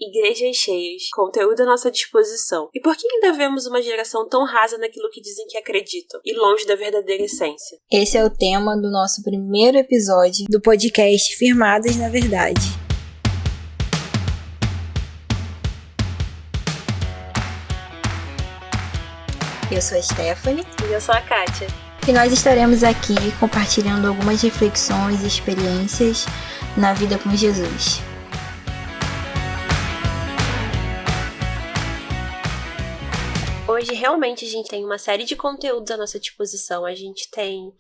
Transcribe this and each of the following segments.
igrejas cheias, conteúdo à nossa disposição. E por que ainda vemos uma geração tão rasa naquilo que dizem que acreditam, e longe da verdadeira essência? Esse é o tema do nosso primeiro episódio do podcast Firmadas na Verdade. Eu sou a Stephanie. E eu sou a Kátia. E nós estaremos aqui compartilhando algumas reflexões e experiências na vida com Jesus. Hoje, realmente, a gente tem uma série de conteúdos à nossa disposição. A gente tem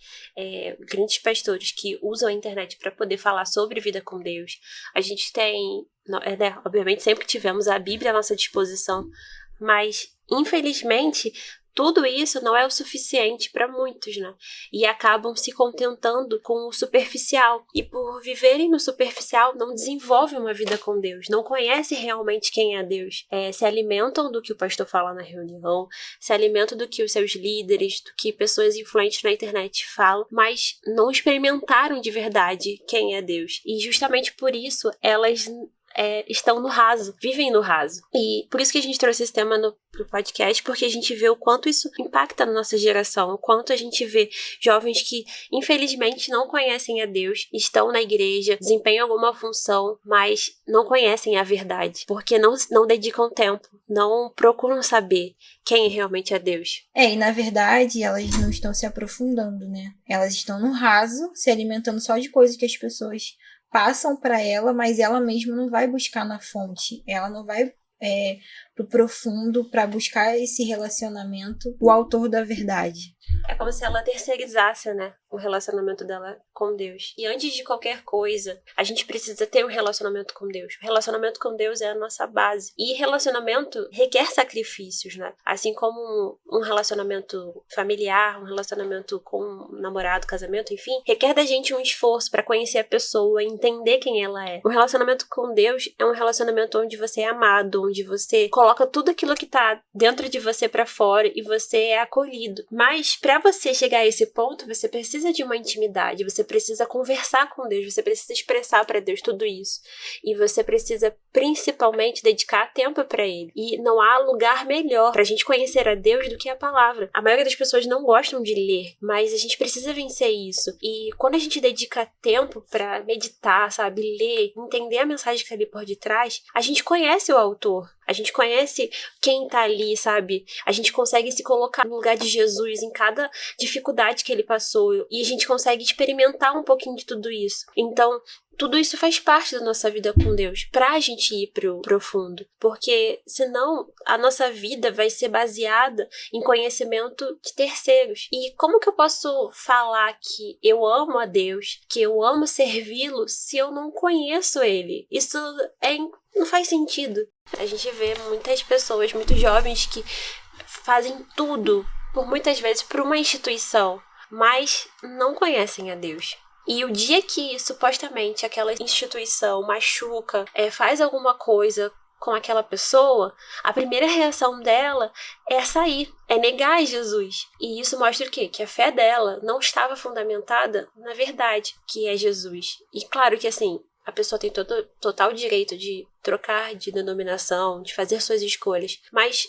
grandes pastores que usam a internet para poder falar sobre vida com Deus. A gente tem, obviamente, sempre tivemos a Bíblia à nossa disposição, mas, infelizmente, tudo isso não é o suficiente para muitos, né? E acabam se contentando com o superficial. E por viverem no superficial, não desenvolvem uma vida com Deus. Não conhecem realmente quem é Deus. Se alimentam do que o pastor fala na reunião, se alimentam do que os seus líderes, do que pessoas influentes na internet falam, mas não experimentaram de verdade quem é Deus. E justamente por isso, elas estão no raso, vivem no raso. E por isso que a gente trouxe esse tema pro podcast, porque a gente vê o quanto isso impacta na nossa geração, o quanto a gente vê jovens que, infelizmente, não conhecem a Deus, estão na igreja, desempenham alguma função, mas não conhecem a verdade, porque não dedicam tempo, não procuram saber quem realmente é Deus. E na verdade, elas não estão se aprofundando, né? Elas estão no raso, se alimentando só de coisas que as pessoas passam para ela, mas ela mesma não vai buscar na fonte, ela não vai pro profundo para buscar esse relacionamento, o autor da verdade. É como se ela terceirizasse, né, o relacionamento dela com Deus. E antes de qualquer coisa, a gente precisa ter um relacionamento com Deus. O relacionamento com Deus é a nossa base. E relacionamento requer sacrifícios, né? Assim como um relacionamento familiar, um relacionamento com um namorado, casamento, enfim, requer da gente um esforço para conhecer a pessoa, entender quem ela é. O relacionamento com Deus é um relacionamento onde você é amado, onde você coloca tudo aquilo que tá dentro de você para fora e você é acolhido. Mas para você chegar a esse ponto, você precisa de uma intimidade, você precisa conversar com Deus, você precisa expressar para Deus tudo isso. E você precisa principalmente dedicar tempo para Ele. E não há lugar melhor pra gente conhecer a Deus do que a palavra. A maioria das pessoas não gostam de ler, mas a gente precisa vencer isso. E quando a gente dedica tempo pra meditar, sabe, ler, entender a mensagem que tá ali por detrás, a gente conhece o autor. A gente conhece quem tá ali, sabe? A gente consegue se colocar no lugar de Jesus em cada dificuldade que ele passou. E a gente consegue experimentar um pouquinho de tudo isso. Então, tudo isso faz parte da nossa vida com Deus, pra gente ir pro profundo. Porque, senão, a nossa vida vai ser baseada em conhecimento de terceiros. E como que eu posso falar que eu amo a Deus, que eu amo servi-lo, se eu não conheço Ele? Isso não faz sentido. A gente vê muitas pessoas, muitos jovens que fazem tudo, por muitas vezes, por uma instituição, mas não conhecem a Deus. E o dia que, supostamente, aquela instituição machuca, faz alguma coisa com aquela pessoa, a primeira reação dela é sair, é negar Jesus. E isso mostra o quê? Que a fé dela não estava fundamentada na verdade, que é Jesus. E claro que, assim, a pessoa tem total direito de trocar de denominação, de fazer suas escolhas, mas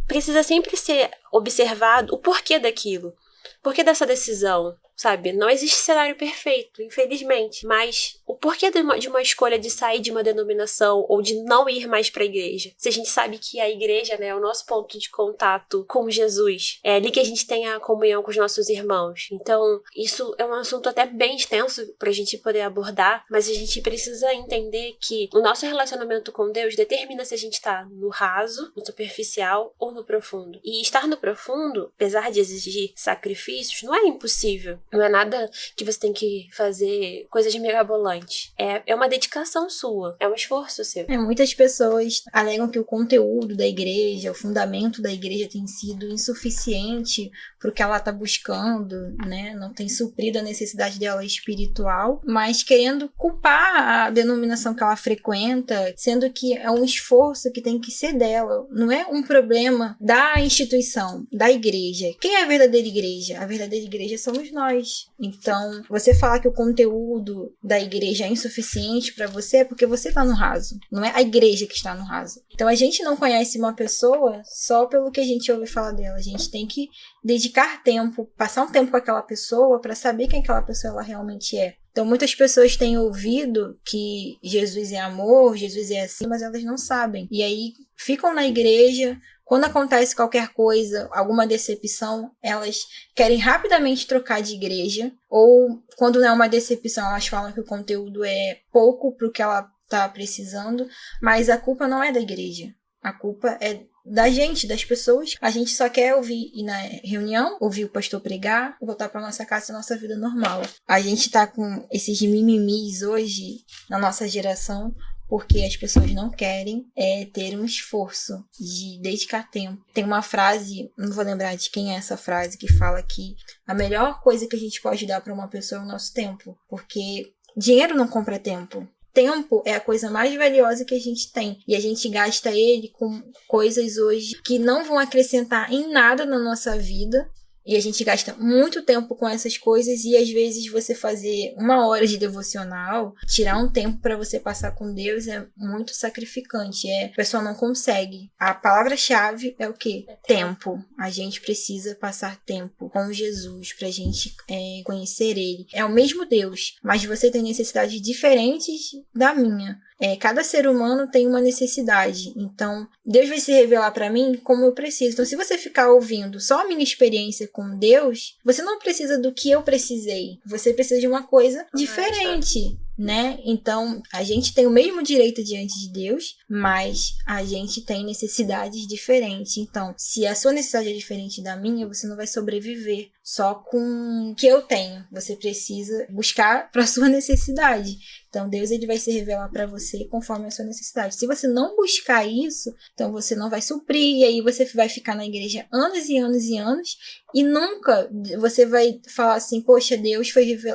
precisa sempre ser observado o porquê daquilo. Porquê dessa decisão, sabe? Não existe cenário perfeito, infelizmente. Mas o porquê de uma escolha de sair de uma denominação ou de não ir mais para a igreja? Se a gente sabe que a igreja, né, é o nosso ponto de contato com Jesus. É ali que a gente tem a comunhão com os nossos irmãos. Então, isso é um assunto até bem extenso para a gente poder abordar, mas a gente precisa entender que o nosso relacionamento com Deus determina se a gente está no raso, no superficial ou no profundo. E estar no profundo, apesar de exigir sacrifícios, não é impossível. Não é nada que você tem que fazer coisas mirabolantes. É uma dedicação sua. É um esforço seu. Muitas pessoas alegam que o conteúdo da igreja, o fundamento da igreja tem sido insuficiente para o que ela está buscando, né? Não tem suprido a necessidade dela espiritual, mas querendo culpar a denominação que ela frequenta, sendo que é um esforço que tem que ser dela. Não é um problema da instituição, da igreja. Quem é a verdadeira igreja? A verdadeira igreja somos nós. nós. Então, você falar que o conteúdo da igreja é insuficiente para você é porque você tá no raso. Não é a igreja que está no raso. Então, a gente não conhece uma pessoa só pelo que a gente ouve falar dela. A gente tem que dedicar tempo, passar um tempo com aquela pessoa para saber quem aquela pessoa ela realmente é. Então, muitas pessoas têm ouvido que Jesus é amor, Jesus é assim, mas elas não sabem. E aí, ficam na igreja. Quando acontece qualquer coisa, alguma decepção, elas querem rapidamente trocar de igreja. Ou, quando não é uma decepção, elas falam que o conteúdo é pouco para o que ela está precisando. Mas a culpa não é da igreja. A culpa é da gente, das pessoas. A gente só quer ouvir ir na reunião, ouvir o pastor pregar, voltar para nossa casa e nossa vida normal. A gente tá com esses mimimis hoje na nossa geração porque as pessoas não querem ter um esforço de dedicar tempo. Tem uma frase, não vou lembrar de quem é essa frase, que fala que a melhor coisa que a gente pode dar para uma pessoa é o nosso tempo, porque dinheiro não compra tempo. Tempo é a coisa mais valiosa que a gente tem. E a gente gasta ele com coisas hoje que não vão acrescentar em nada na nossa vida. E a gente gasta muito tempo com essas coisas e às vezes você fazer 1 hora de devocional, tirar um tempo para você passar com Deus é muito sacrificante. A pessoa não consegue. A palavra-chave é o quê? Tempo. A gente precisa passar tempo com Jesus pra gente conhecer Ele. É o mesmo Deus, mas você tem necessidades diferentes da minha. Cada ser humano tem uma necessidade. Então, Deus vai se revelar para mim como eu preciso. Então, se você ficar ouvindo só a minha experiência com Deus, você não precisa do que eu precisei. Você precisa de uma coisa diferente, né? Então, a gente tem o mesmo direito diante de Deus, mas a gente tem necessidades diferentes. Então, se a sua necessidade é diferente da minha, você não vai sobreviver só com o que eu tenho. Você precisa buscar para sua necessidade. Então, Deus ele vai se revelar para você conforme a sua necessidade. Se você não buscar isso, então você não vai suprir. E aí você vai ficar na igreja anos e anos e anos. E nunca você vai falar assim, poxa, Deus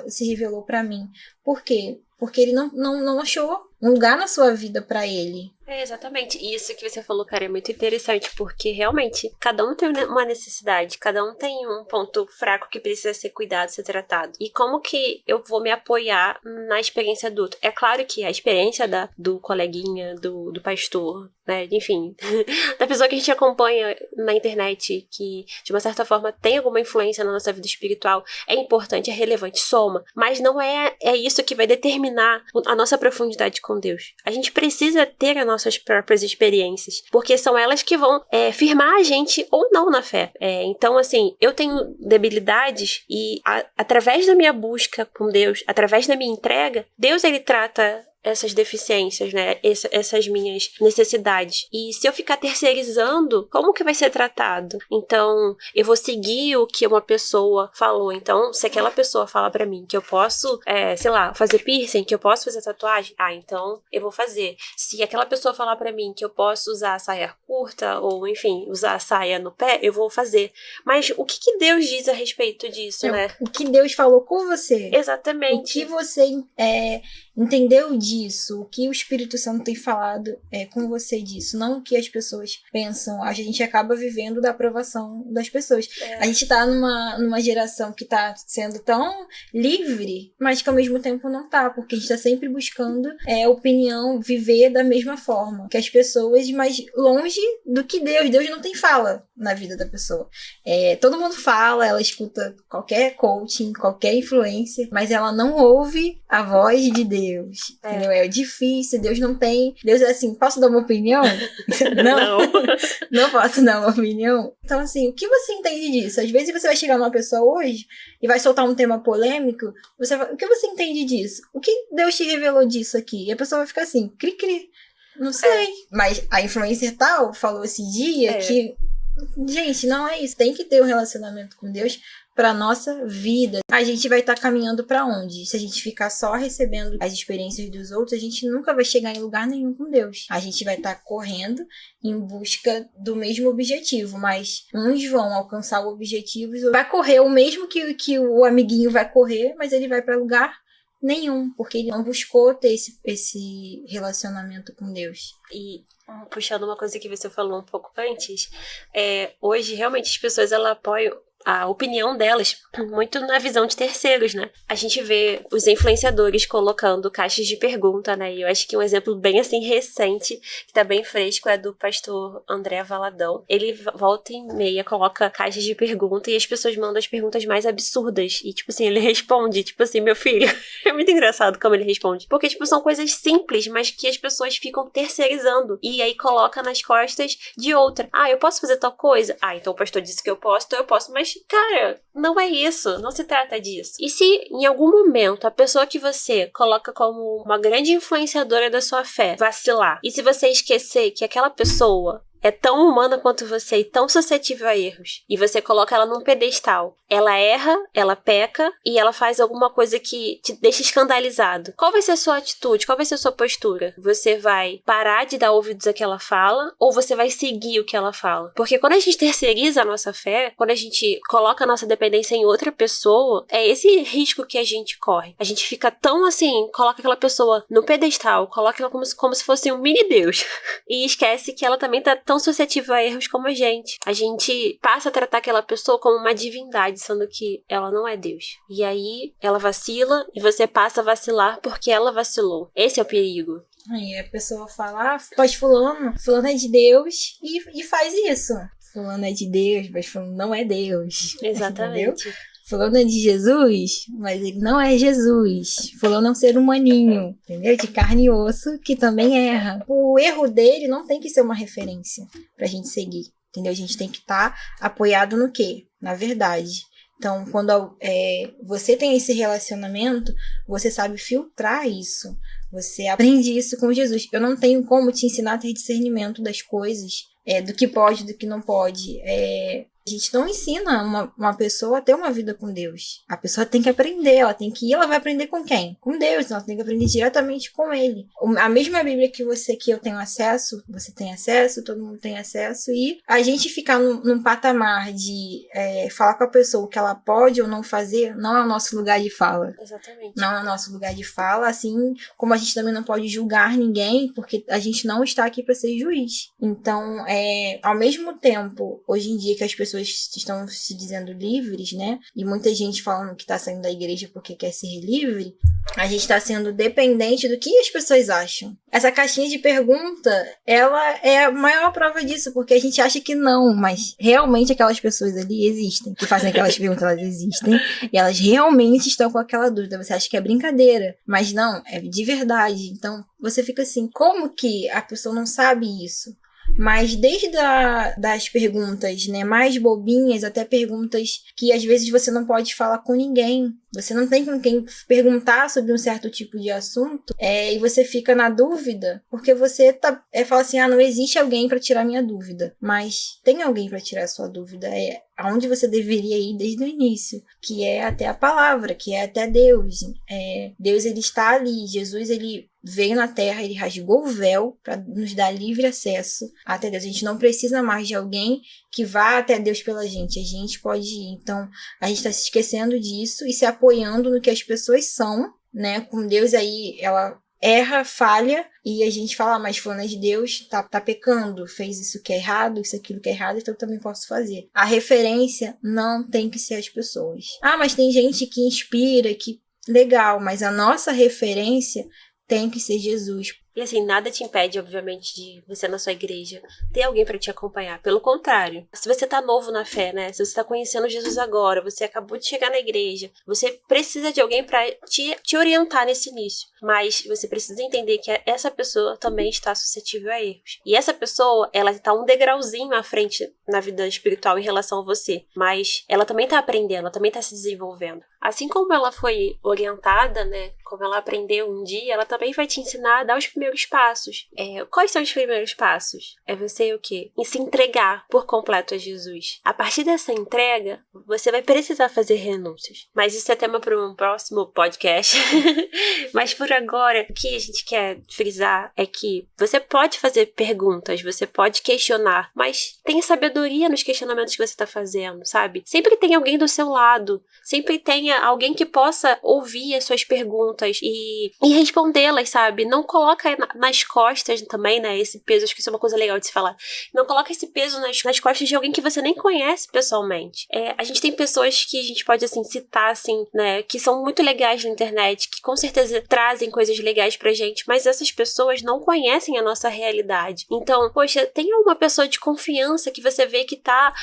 se revelou para mim. Por quê? Porque ele não achou um lugar na sua vida para ele. Exatamente. E isso que você falou, cara, é muito interessante, porque realmente cada um tem uma necessidade, cada um tem um ponto fraco que precisa ser cuidado, ser tratado. E como que eu vou me apoiar na experiência do outro? É claro que a experiência do coleguinha, do pastor, né, enfim, da pessoa que a gente acompanha na internet, que de uma certa forma tem alguma influência na nossa vida espiritual, é importante, é relevante, soma. Mas não é isso que vai determinar a nossa profundidade com Deus. A gente precisa ter as nossas próprias experiências, porque são elas que vão firmar a gente ou não na fé. Então, assim, eu tenho debilidades e através da minha busca com Deus, através da minha entrega, Deus ele trata essas deficiências, né? Essas minhas necessidades. E se eu ficar terceirizando, como que vai ser tratado? Então, eu vou seguir o que uma pessoa falou. Então, se aquela pessoa fala pra mim que eu posso, sei lá, fazer piercing, que eu posso fazer tatuagem, então eu vou fazer. Se aquela pessoa falar pra mim que eu posso usar saia curta, ou enfim, usar saia no pé, eu vou fazer. Mas o que Deus diz a respeito disso, né? O que Deus falou com você. Exatamente. O que você entendeu disso, o que o Espírito Santo tem falado com você disso, não o que as pessoas pensam. A gente acaba vivendo da aprovação das pessoas. A gente tá numa geração que tá sendo tão livre, mas que ao mesmo tempo não tá, porque a gente tá sempre buscando opinião, viver da mesma forma que as pessoas, mas longe do que Deus não tem fala na vida da pessoa. Todo mundo fala, ela escuta qualquer coaching, qualquer influencer, mas ela não ouve a voz de Deus. Entendeu? É difícil, Deus não tem. Deus é assim, posso dar uma opinião? Não. Não posso dar uma opinião. Então, assim, o que você entende disso? Às vezes você vai chegar numa pessoa hoje e vai soltar um tema polêmico, o que você entende disso? O que Deus te revelou disso aqui? E a pessoa vai ficar assim, cri-cri. Não sei. Mas a influencer tal falou esse dia que... Gente, não é isso. Tem que ter um relacionamento com Deus para nossa vida. A gente vai estar caminhando para onde? Se a gente ficar só recebendo as experiências dos outros, a gente nunca vai chegar em lugar nenhum com Deus. A gente vai estar correndo em busca do mesmo objetivo, mas uns vão alcançar o objetivo, vai correr o mesmo que o amiguinho vai correr, mas ele vai para lugar nenhum, porque ele não buscou ter esse relacionamento com Deus. E puxando uma coisa que você falou um pouco antes, hoje realmente as pessoas elas apoiam a opinião delas muito na visão de terceiros, né? A gente vê os influenciadores colocando caixas de pergunta, né? E eu acho que um exemplo bem assim recente, que tá bem fresco, é do pastor André Valadão. Ele volta e meia coloca caixas de pergunta e as pessoas mandam as perguntas mais absurdas. E tipo assim, ele responde, tipo assim, meu filho. É muito engraçado como ele responde. Porque tipo, são coisas simples, mas que as pessoas ficam terceirizando. E aí coloca nas costas de outra. Ah, eu posso fazer tal coisa? Ah, então o pastor disse que eu posso, então eu posso. Mas, cara, não é isso. Não se trata disso. E se em algum momento a pessoa que você coloca como uma grande influenciadora da sua fé vacilar, e se você esquecer que aquela pessoa é tão humana quanto você e tão suscetível a erros, e você coloca ela num pedestal, ela erra, ela peca e ela faz alguma coisa que te deixa escandalizado. Qual vai ser a sua atitude? Qual vai ser a sua postura? Você vai parar de dar ouvidos ao que ela fala ou você vai seguir o que ela fala? Porque quando a gente terceiriza a nossa fé, quando a gente coloca a nossa dependência em outra pessoa, é esse risco que a gente corre. A gente fica tão assim, coloca aquela pessoa no pedestal, coloca ela como se fosse um mini Deus e esquece que ela também tá tão suscetível a erros como a gente. A gente passa a tratar aquela pessoa como uma divindade, sendo que ela não é Deus. E aí, ela vacila e você passa a vacilar porque ela vacilou. Esse é o perigo. Aí a pessoa fala, pois fulano é de Deus e faz isso. Fulano é de Deus, mas fulano não é Deus. Exatamente. Entendeu? Fulano é de Jesus, mas ele não é Jesus. Fulano é um ser humaninho, entendeu? De carne e osso, que também erra. O erro dele não tem que ser uma referência pra gente seguir, entendeu? A gente tem que estar apoiado no quê? Na verdade. Então, quando você tem esse relacionamento, você sabe filtrar isso. Você aprende isso com Jesus. Eu não tenho como te ensinar a ter discernimento das coisas, do que pode, do que não pode. A gente não ensina uma pessoa a ter uma vida com Deus. A pessoa tem que aprender, ela tem que ir, ela vai aprender com quem? Com Deus, então ela tem que aprender diretamente com Ele. A mesma Bíblia que eu tenho acesso, você tem acesso, todo mundo tem acesso, e a gente ficar num patamar de falar com a pessoa o que ela pode ou não fazer, não é o nosso lugar de fala. Exatamente. Não é o nosso lugar de fala, assim como a gente também não pode julgar ninguém, porque a gente não está aqui para ser juiz. Então, ao mesmo tempo, hoje em dia que as pessoas estão se dizendo livres, né? E muita gente falando que está saindo da igreja porque quer ser livre, a gente está sendo dependente do que as pessoas acham. Essa caixinha de pergunta, ela é a maior prova disso, porque a gente acha que não, mas realmente aquelas pessoas ali existem, que fazem aquelas perguntas, elas existem, e elas realmente estão com aquela dúvida. Você acha que é brincadeira, mas não, é de verdade. Então, você fica assim, como que a pessoa não sabe isso? Mas desde das perguntas, né, mais bobinhas até perguntas que às vezes você não pode falar com ninguém. Você não tem com quem perguntar sobre um certo tipo de assunto, e você fica na dúvida, porque você fala assim, não existe alguém para tirar minha dúvida. Mas tem alguém para tirar a sua dúvida, aonde você deveria ir desde o início, que é até a palavra, que é até Deus. Deus, ele está ali, Jesus, ele veio na Terra, ele rasgou o véu para nos dar livre acesso até Deus. A gente não precisa mais de alguém que vá até Deus pela gente, a gente pode ir. Então, a gente está se esquecendo disso e se apoiando no que as pessoas são, né? Com Deus aí, ela erra, falha, e a gente fala, mas fulano é de Deus, tá pecando, fez isso que é errado, isso aquilo que é errado, então eu também posso fazer. A referência não tem que ser as pessoas. Mas tem gente que inspira, que legal, mas a nossa referência tem que ser Jesus. E assim, nada te impede, obviamente, de você na sua igreja ter alguém pra te acompanhar. Pelo contrário, se você tá novo na fé, né? Se você tá conhecendo Jesus agora, você acabou de chegar na igreja, você precisa de alguém pra te orientar nesse início. Mas você precisa entender que essa pessoa também está suscetível a erros. E essa pessoa, ela tá um degrauzinho à frente na vida espiritual em relação a você. Mas ela também tá aprendendo, ela também tá se desenvolvendo. Assim como ela foi orientada, né? Como ela aprendeu um dia, ela também vai te ensinar a dar os primeiros passos. Quais são os primeiros passos? É você o quê? E se entregar por completo a Jesus. A partir dessa entrega, você vai precisar fazer renúncias. Mas isso é tema para um próximo podcast. Mas por agora, o que a gente quer frisar é que você pode fazer perguntas, você pode questionar, mas tenha sabedoria nos questionamentos que você está fazendo, sabe? Sempre tem alguém do seu lado, sempre tem tenha alguém que possa ouvir as suas perguntas e respondê-las, sabe? Não coloca nas costas também, né, esse peso, acho que isso é uma coisa legal de se falar. Não coloca esse peso nas costas de alguém que você nem conhece pessoalmente. A gente tem pessoas que a gente pode, assim, citar, assim, né, que são muito legais na internet, que com certeza trazem coisas legais pra gente, mas essas pessoas não conhecem a nossa realidade. Então, poxa, tenha uma pessoa de confiança que você vê que tá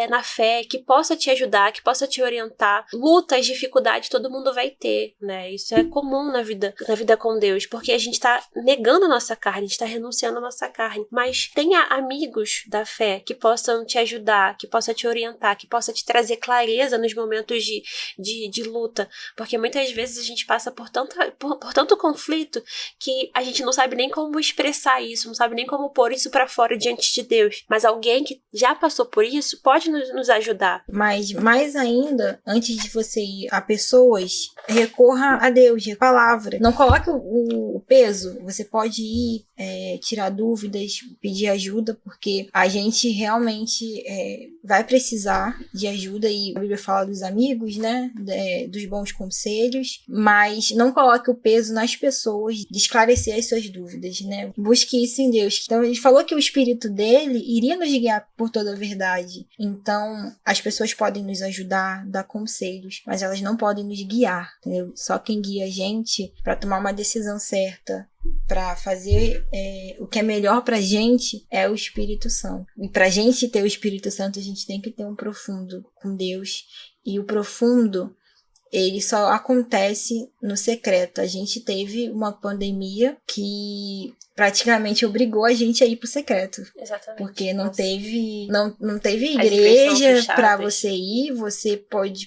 na fé, que possa te ajudar, que possa te orientar. Lutas, dificuldades, todo mundo vai ter, né? Isso é comum na vida com Deus, porque a gente tá negando a nossa carne, a gente tá renunciando à nossa carne. Mas tenha amigos da fé que possam te ajudar, que possam te orientar, que possam te trazer clareza nos momentos de luta, porque muitas vezes a gente passa por tanto conflito que a gente não sabe nem como expressar isso, não sabe nem como pôr isso pra fora diante de Deus. Mas alguém que já passou por isso pode nos ajudar. Mas mais ainda, antes de você ir a pessoas, recorra a Deus, a palavra. Não coloque o peso. Você pode ir tirar dúvidas, pedir ajuda, porque a gente realmente vai precisar de ajuda, e a Bíblia fala dos amigos, né? Dos bons conselhos, mas não coloque o peso nas pessoas de esclarecer as suas dúvidas, né? Busque isso em Deus. Então, ele falou que o Espírito dele iria nos guiar por toda a verdade. Então, as pessoas podem nos ajudar, dar conselhos, mas elas não podem nos guiar, entendeu? Só quem guia a gente para tomar uma decisão certa, para fazer o que é melhor pra gente, é o Espírito Santo. E pra gente ter o Espírito Santo, a gente tem que ter um profundo com Deus. E o profundo, ele só acontece no secreto. A gente teve uma pandemia que praticamente obrigou a gente a ir pro secreto. Exatamente. Porque não teve igreja para você ir, você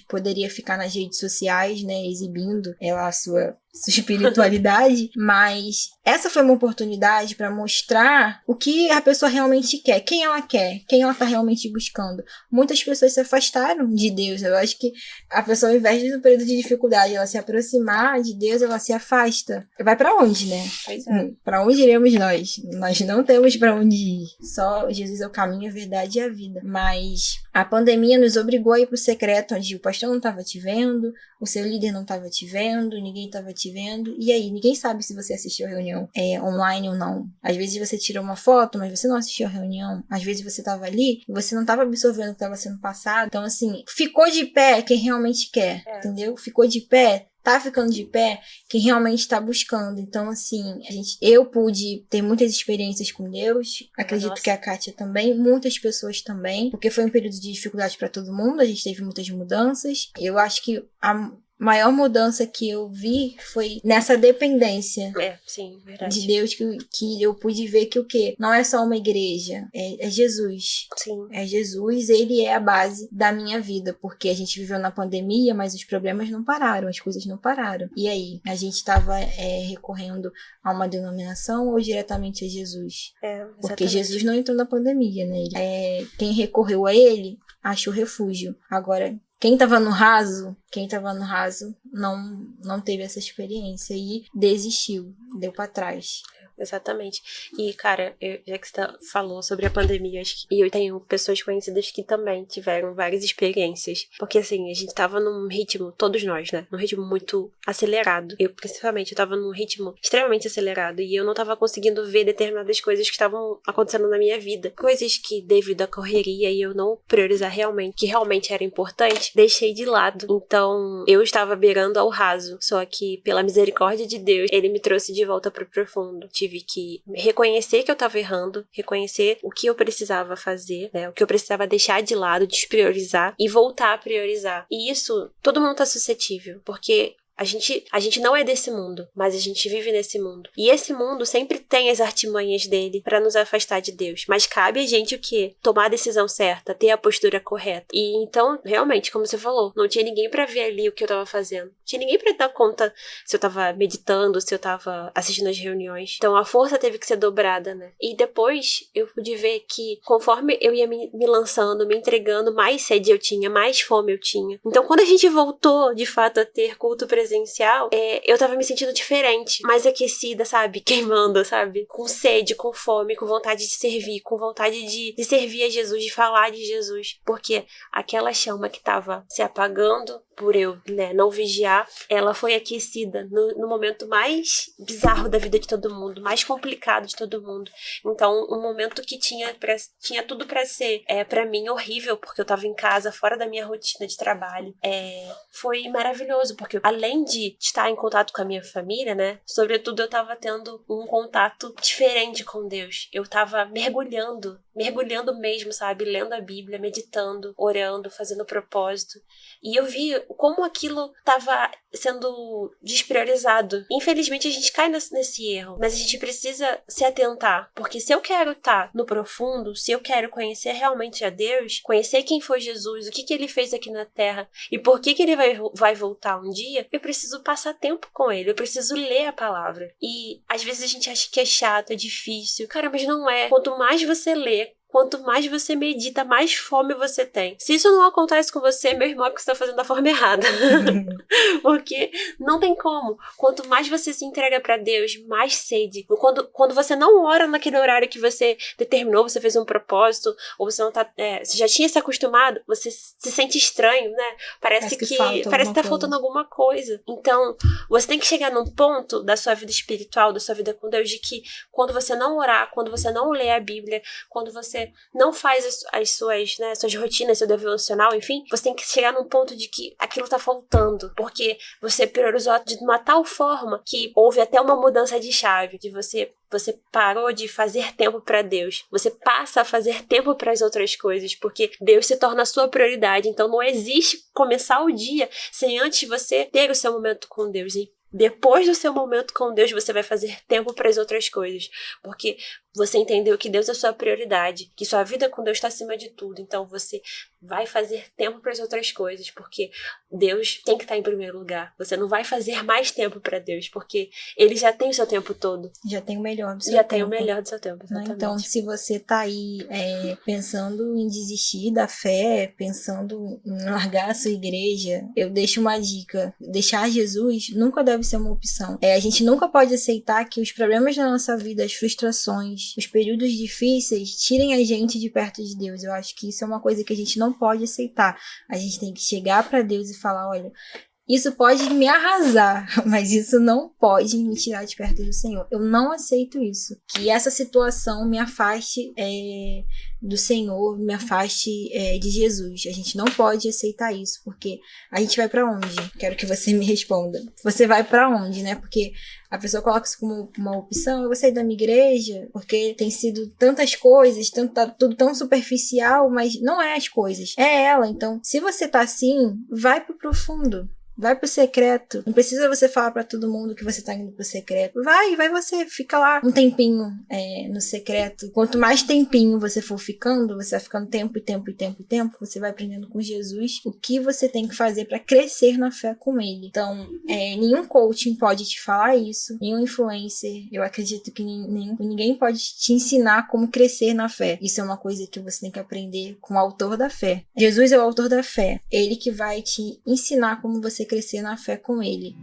poderia ficar nas redes sociais, né, exibindo a sua espiritualidade, mas essa foi uma oportunidade para mostrar o que a pessoa realmente quer, quem ela tá realmente buscando. Muitas pessoas se afastaram de Deus. Eu acho que a pessoa, ao invés de, no período de dificuldade, ela se aproximar de Deus, ela se afasta. Vai para onde, né? Pois é. Para onde iremos nós? Nós não temos para onde ir. Só Jesus é o caminho, a verdade e a vida. Mas a pandemia nos obrigou a ir pro secreto, onde o pastor não estava te vendo, o seu líder não estava te vendo, ninguém estava te vendo. E aí, ninguém sabe se você assistiu a reunião online ou não. Às vezes você tirou uma foto, mas você não assistiu a reunião. Às vezes você estava ali e você não estava absorvendo o que estava sendo passado. Então, assim, ficou de pé quem realmente quer, entendeu? Ficou de pé, tá ficando de pé quem realmente tá buscando. Então, assim, eu pude ter muitas experiências com Deus. Acredito que a Kátia também, muitas pessoas também, porque foi um período de dificuldade para todo mundo, a gente teve muitas mudanças. Eu acho que a maior mudança que eu vi foi nessa dependência sim, verdade. de Deus, que eu pude ver que o quê? Não é só uma igreja, é Jesus. Sim. É Jesus, ele é a base da minha vida, porque a gente viveu na pandemia, mas os problemas não pararam, as coisas não pararam. E aí, a gente estava recorrendo a uma denominação ou diretamente a Jesus? Porque Jesus não entrou na pandemia, né? Quem recorreu a ele achou refúgio. Agora, quem estava no raso não teve essa experiência e desistiu, deu para trás. Exatamente. E, cara, já que você falou sobre a pandemia, e eu tenho pessoas conhecidas que também tiveram várias experiências. Porque, assim, a gente tava num ritmo, todos nós, né? Num ritmo muito acelerado. Eu, principalmente, eu tava num ritmo extremamente acelerado. E eu não tava conseguindo ver determinadas coisas que estavam acontecendo na minha vida. Coisas que, devido à correria e eu não priorizar realmente, que realmente era importante, deixei de lado. Então, eu estava beirando ao raso. Só que, pela misericórdia de Deus, ele me trouxe de volta pro profundo. Tive que reconhecer que eu tava errando, reconhecer o que eu precisava fazer, né? O que eu precisava deixar de lado, despriorizar e voltar a priorizar. E isso, todo mundo tá suscetível, porque a gente não é desse mundo, mas a gente vive nesse mundo. E esse mundo sempre tem as artimanhas dele pra nos afastar de Deus. Mas cabe a gente o quê? Tomar a decisão certa, ter a postura correta. E então, realmente, como você falou, não tinha ninguém pra ver ali o que eu tava fazendo. Não tinha ninguém pra dar conta se eu tava meditando, se eu tava assistindo as reuniões. Então a força teve que ser dobrada, né? E depois eu pude ver que conforme eu ia me lançando, me entregando, mais sede eu tinha, mais fome eu tinha. Então quando a gente voltou, de fato, a ter culto presencial, presencial, eu tava me sentindo diferente, mais aquecida, sabe? Queimando, sabe? Com sede, com fome, com vontade de servir, com vontade de servir a Jesus, de falar de Jesus. Porque aquela chama que tava se apagando por eu, né, não vigiar, ela foi aquecida no momento mais bizarro da vida de todo mundo, mais complicado de todo mundo. Então, um momento que tinha tudo pra ser, pra mim, horrível, porque eu tava em casa, fora da minha rotina de trabalho, foi maravilhoso, porque além de estar em contato com a minha família, né, sobretudo eu tava tendo um contato diferente com Deus. Eu tava mergulhando mesmo, sabe, lendo a Bíblia, meditando, orando, fazendo propósito. E eu vi como aquilo estava sendo despriorizado. Infelizmente, a gente cai nesse erro, mas a gente precisa se atentar, porque se eu quero estar no profundo, se eu quero conhecer realmente a Deus, conhecer quem foi Jesus, o que ele fez aqui na Terra e por que ele vai voltar um dia, eu preciso passar tempo com ele, eu preciso ler a palavra. E às vezes a gente acha que é chato, é difícil. Cara, mas não é. Quanto mais você lê, quanto mais você medita, mais fome você tem. Se isso não acontece com você, meu irmão, é porque você tá fazendo da forma errada. Porque não tem como. Quanto mais você se entrega pra Deus, mais sede. Quando você não ora naquele horário que você determinou, você fez um propósito, ou você não tá, você já tinha se acostumado, você se sente estranho, né? Parece que tá faltando alguma coisa. Então, você tem que chegar num ponto da sua vida espiritual, da sua vida com Deus, de que quando você não orar, quando você não lê a Bíblia, quando você não faz as suas, né, suas rotinas, seu devocional, enfim, você tem que chegar num ponto de que aquilo tá faltando, porque você priorizou de uma tal forma que houve até uma mudança de chave, de você parou de fazer tempo pra Deus, você passa a fazer tempo para as outras coisas, porque Deus se torna a sua prioridade. Então não existe começar o dia sem antes você ter o seu momento com Deus. E depois do seu momento com Deus, você vai fazer tempo para as outras coisas, porque você entendeu que Deus é a sua prioridade, que sua vida com Deus está acima de tudo. Então você vai fazer tempo para as outras coisas, porque Deus tem que estar em primeiro lugar. Você não vai fazer mais tempo para Deus, porque Ele já tem o seu tempo todo. Já tem o melhor do seu tempo. Já tempo. tem o melhor do seu tempo, exatamente. Então, se você tá aí pensando em desistir da fé, pensando em largar a sua igreja, eu deixo uma dica. Deixar Jesus nunca deve ser uma opção. A gente nunca pode aceitar que os problemas da nossa vida, as frustrações, os períodos difíceis tirem a gente de perto de Deus. Eu acho que isso é uma coisa que a gente não pode aceitar. A gente tem que chegar para Deus e falar, olha, isso pode me arrasar, mas isso não pode me tirar de perto do Senhor. Eu não aceito isso. Que essa situação me afaste do Senhor, me afaste de Jesus. A gente não pode aceitar isso, porque a gente vai pra onde? Quero que você me responda. Você vai pra onde, né? Porque a pessoa coloca isso como uma opção. Eu vou sair da minha igreja, porque tem sido tantas coisas, tá tudo tão superficial, mas não é as coisas. É ela. Então, se você tá assim, vai pro profundo. Vai pro secreto. Não precisa você falar pra todo mundo que você tá indo pro secreto. Vai você. Fica lá um tempinho no secreto. Quanto mais tempinho você for ficando, você vai ficando tempo, você vai aprendendo com Jesus o que você tem que fazer pra crescer na fé com Ele. Então, nenhum coaching pode te falar isso. Nenhum influencer. Eu acredito que ninguém pode te ensinar como crescer na fé. Isso é uma coisa que você tem que aprender com o autor da fé. Jesus é o autor da fé. Ele que vai te ensinar como você crescer na fé com Ele.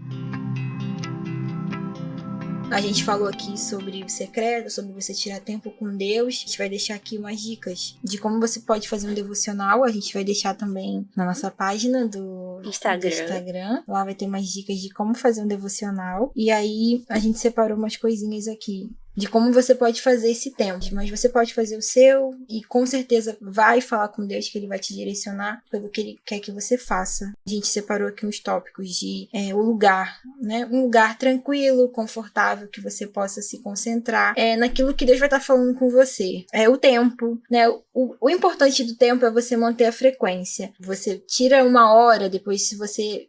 A gente falou aqui sobre o secreto, sobre você tirar tempo com Deus. A gente vai deixar aqui umas dicas de como você pode fazer um devocional. A gente vai deixar também na nossa página do Instagram. Lá vai ter umas dicas de como fazer um devocional. E aí a gente separou umas coisinhas aqui de como você pode fazer esse tempo. Mas você pode fazer o seu e com certeza vai falar com Deus, que Ele vai te direcionar pelo que Ele quer que você faça. A gente separou aqui uns tópicos de o lugar, né? Um lugar tranquilo, confortável, que você possa se concentrar naquilo que Deus vai estar falando com você. O tempo, né? O importante do tempo é você manter a frequência. Você tira 1 hora, depois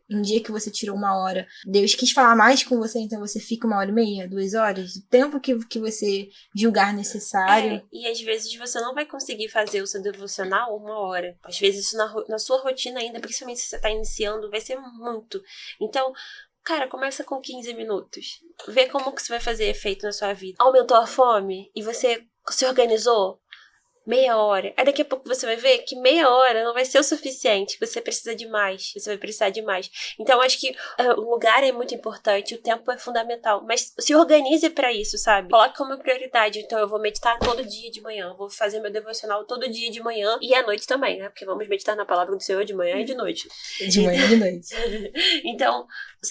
um dia que você tirou 1 hora, Deus quis falar mais com você, então você fica 1h30, 2 horas, o tempo que você julgar necessário. E às vezes você não vai conseguir fazer o seu devocional 1 hora. Às vezes isso na sua rotina ainda, principalmente se você está iniciando, vai ser muito. Então, cara, começa com 15 minutos. Vê como que isso vai fazer efeito na sua vida. Aumentou a fome e você se organizou? meia hora. Aí daqui a pouco você vai ver que meia hora não vai ser o suficiente, você precisa de mais, você vai precisar de mais. Então acho que o lugar é muito importante, o tempo é fundamental, mas se organize pra isso, sabe? Coloque como prioridade. Então eu vou meditar todo dia de manhã, eu vou fazer meu devocional todo dia de manhã e à noite também, né? Porque vamos meditar na palavra do Senhor de manhã e de noite. De manhã e de noite. Então,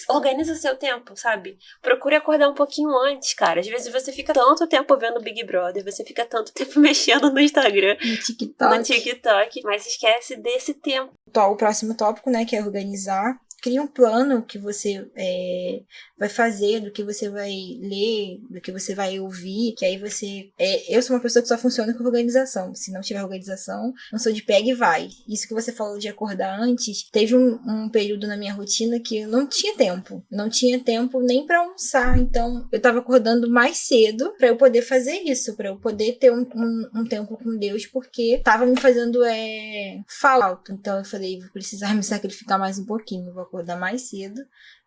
organiza seu tempo, sabe? Procure acordar um pouquinho antes, cara. Às vezes você fica tanto tempo vendo Big Brother, você fica tanto tempo mexendo no Instagram, no TikTok, mas esquece desse tempo. O próximo tópico, né, que é organizar. Cria um plano que você vai fazer, do que você vai ler, do que você vai ouvir, que aí você... eu sou uma pessoa que só funciona com organização. Se não tiver organização, não sou de pega e vai. Isso que você falou de acordar antes, teve um período na minha rotina que eu não tinha tempo. Não tinha tempo nem pra almoçar. Então, eu tava acordando mais cedo pra eu poder fazer isso, pra eu poder ter um tempo com Deus, porque tava me fazendo falta. Então, eu falei, vou precisar me sacrificar mais um pouquinho, vou acordar mais cedo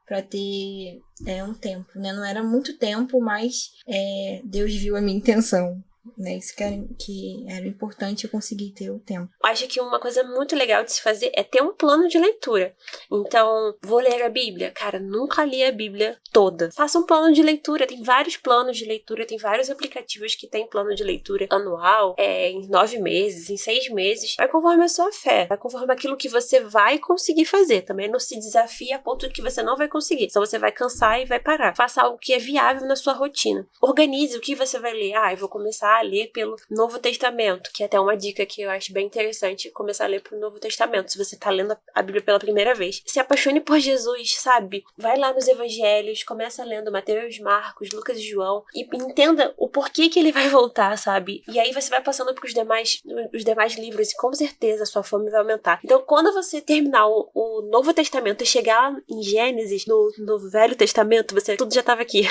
para ter um tempo, né? Não era muito tempo, mas Deus viu a minha intenção, né? Isso que era importante, eu conseguir ter o tempo. Acho que uma coisa muito legal de se fazer é ter um plano de leitura. Então, vou ler a Bíblia. Cara, nunca li a Bíblia toda. Faça um plano de leitura. Tem vários planos de leitura, tem vários aplicativos que tem plano de leitura anual, em 9 meses, em 6 meses. Vai conforme a sua fé, vai conforme aquilo que você vai conseguir fazer. Também não se desafie a ponto de que você não vai conseguir. Então você vai cansar e vai parar. Faça algo que é viável na sua rotina. Organize o que você vai ler. Eu vou começar a ler pelo Novo Testamento, que é até uma dica que eu acho bem interessante, começar a ler pelo Novo Testamento, se você tá lendo a Bíblia pela primeira vez. Se apaixone por Jesus, sabe? Vai lá nos evangelhos, começa lendo Mateus, Marcos, Lucas e João, e entenda o porquê que ele vai voltar, sabe? E aí você vai passando pros demais livros, e com certeza a sua fome vai aumentar. Então, quando você terminar o Novo Testamento e chegar em Gênesis, no Velho Testamento, tudo já tava aqui.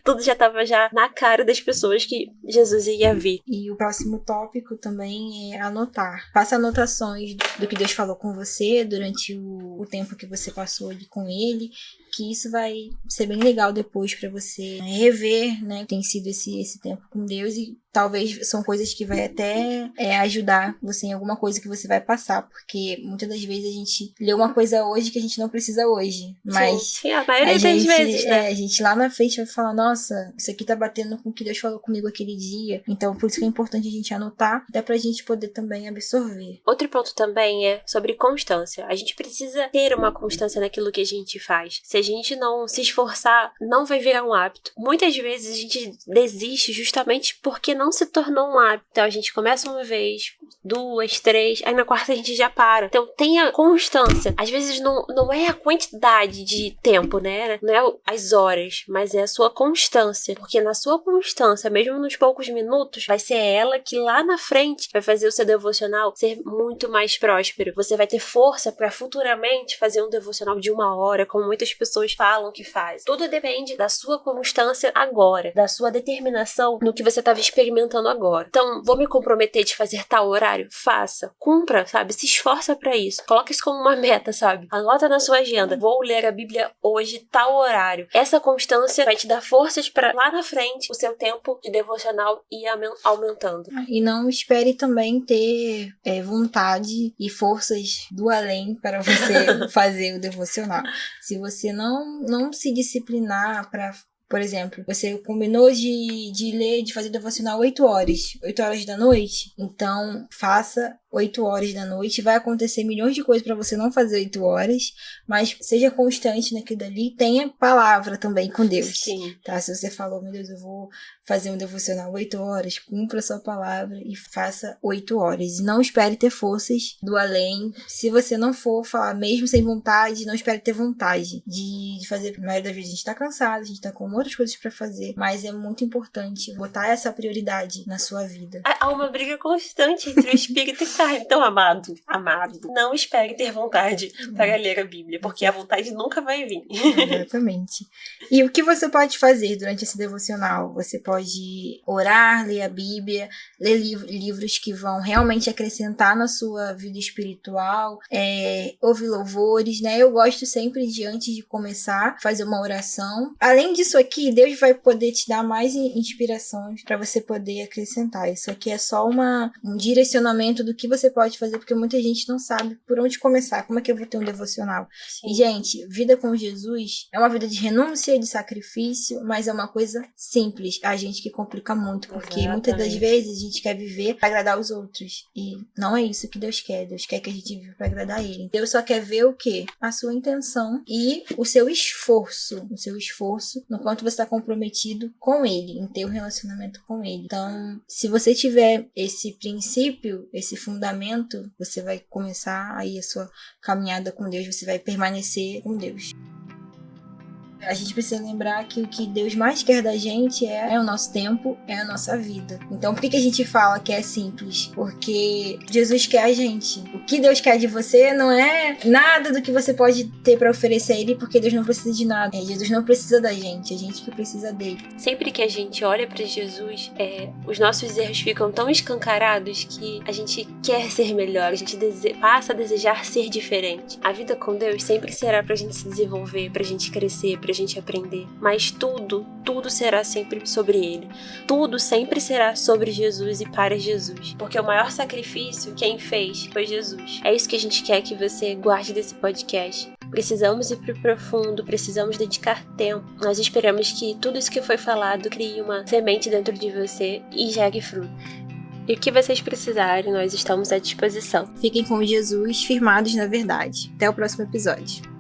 Tudo já tava já na cara das pessoas que Jesus ia vir. E o próximo tópico também é anotar. Faça anotações do que Deus falou com você durante o tempo que você passou ali com ele, que isso vai ser bem legal depois pra você rever, né? Tem sido esse tempo com Deus, e talvez são coisas que vai até ajudar você em alguma coisa que você vai passar, porque muitas das vezes a gente lê uma coisa hoje que a gente não precisa hoje, mas sim, a maioria das vezes, né? A gente lá na frente vai falar, nossa, isso aqui tá batendo com o que Deus falou comigo aquele dia, então por isso que é importante a gente anotar, dá pra gente poder também absorver. Outro ponto também é sobre constância. A gente precisa ter uma constância naquilo que a gente faz. Se a gente não se esforçar, não vai virar um hábito. Muitas vezes a gente desiste justamente porque não se tornou um hábito. Então a gente começa uma vez, 2, 3, aí na quarta a gente já para. Então tenha constância. Às vezes não é a quantidade de tempo, né? Não é as horas, mas é a sua constância. Porque na sua constância, mesmo nos poucos minutos, vai ser ela que lá na frente vai fazer o seu devocional ser muito mais próspero. Você vai ter força para futuramente fazer um devocional de 1 hora, como muitas pessoas falam que faz. Tudo depende da sua constância agora, da sua determinação no que você estava experimentando agora. Então, vou me comprometer de fazer tal horário? Faça. Cumpra, sabe? Se esforça pra isso. Coloca isso como uma meta, sabe? Anota na sua agenda. Vou ler a Bíblia hoje, tal horário. Essa constância vai te dar forças pra lá na frente o seu tempo de devocional ir aumentando. E não espere também ter vontade e forças do além para você fazer o devocional. Se você não se disciplinar para... Por exemplo, você combinou de ler, de fazer devocional 8 horas da noite, então faça 8 horas da noite, vai acontecer milhões de coisas para você não fazer 8 horas, mas seja constante naquilo dali, tenha palavra também com Deus. Sim. Tá? Se você falou, meu Deus, eu vou fazer um devocional 8 horas, cumpra a sua palavra e faça 8 horas. E não espere ter forças do além. Se você não for falar mesmo sem vontade, não espere ter vontade de fazer. A maioria das vezes a gente tá cansado, a gente tá com outras coisas para fazer, mas é muito importante botar essa prioridade na sua vida. Há uma briga constante entre o espírito e Então, amado, não espere ter vontade para ler a Bíblia, porque a vontade nunca vai vir. Exatamente. E o que você pode fazer durante esse devocional? Você pode orar, ler a Bíblia, ler livros que vão realmente acrescentar na sua vida espiritual, ouvir louvores, né? Eu gosto sempre de, antes de começar, fazer uma oração. Além disso aqui, Deus vai poder te dar mais inspirações para você poder acrescentar. Isso aqui é só um direcionamento do que você pode fazer, porque muita gente não sabe por onde começar. Como é que eu vou ter um devocional? Sim. E, gente, vida com Jesus é uma vida de renúncia, de sacrifício, mas é uma coisa simples. A gente que complica muito, porque muitas das vezes a gente quer viver para agradar os outros. E não é isso que Deus quer. Deus quer que a gente viva para agradar Ele. Deus só quer ver o quê? A sua intenção e o seu esforço. O seu esforço no quanto você está comprometido com Ele, em ter um relacionamento com Ele. Então, se você tiver esse princípio, esse fundamento, você vai começar aí a sua caminhada com Deus, você vai permanecer com Deus. A gente precisa lembrar que o que Deus mais quer da gente é o nosso tempo, é a nossa vida. Então, por que a gente fala que é simples? Porque Jesus quer a gente. O que Deus quer de você não é nada do que você pode ter para oferecer a Ele, porque Deus não precisa de nada. Jesus não precisa da gente, a gente que precisa dele. Sempre que a gente olha para Jesus, os nossos erros ficam tão escancarados que a gente quer ser melhor, a gente passa a desejar ser diferente. A vida com Deus sempre será pra gente se desenvolver, pra gente crescer, pra gente aprender, mas tudo será sempre sobre Ele. Tudo sempre será sobre Jesus e para Jesus, porque o maior sacrifício quem fez foi Jesus. É isso que a gente quer que você guarde desse podcast. Precisamos ir pro profundo, precisamos dedicar tempo. Nós esperamos que tudo isso que foi falado crie uma semente dentro de você e gere fruto. E o que vocês precisarem, nós estamos à disposição. Fiquem com Jesus, firmados na verdade. Até o próximo episódio.